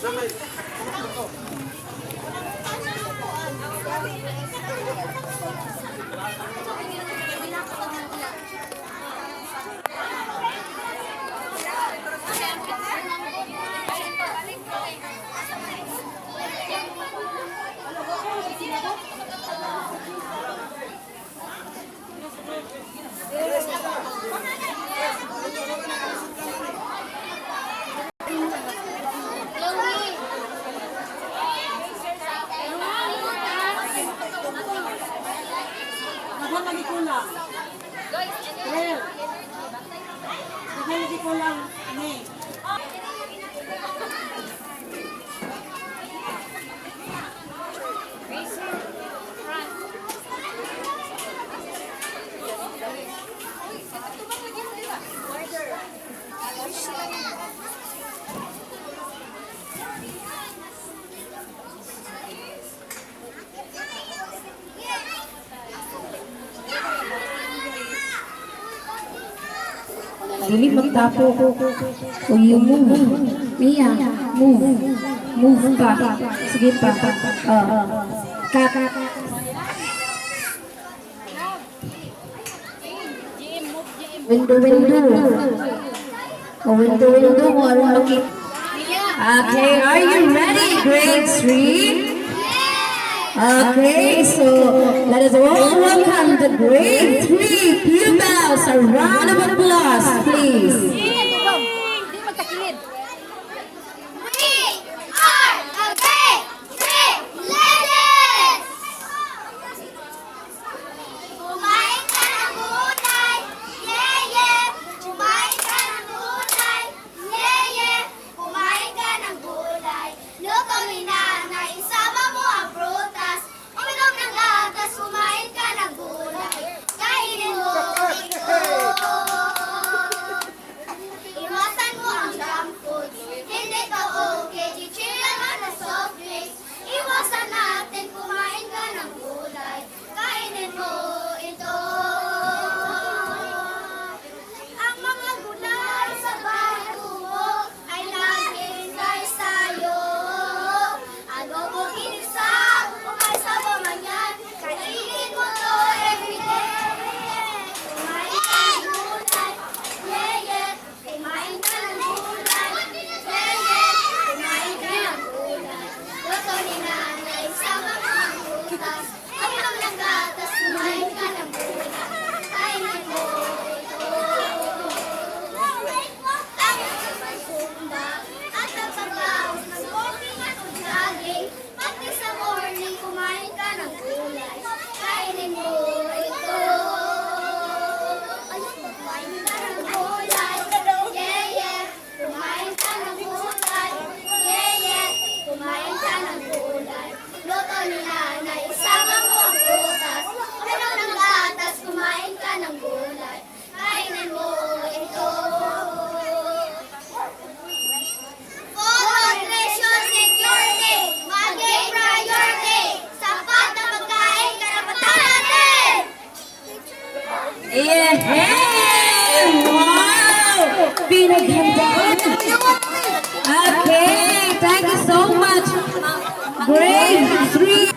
Lagi kulang. Well, lagi kulang. Nih. Dili magtapo ko. O yung move. Mia, move. Move pa. Sige pa. Cut. Window. O window mo. Okay, are you ready, grade 3? Okay, so let us all welcome the grade 3 pupils. A round of applause, please. Wow! Pinaghandaan. Okay, thank you so much. Grade 3.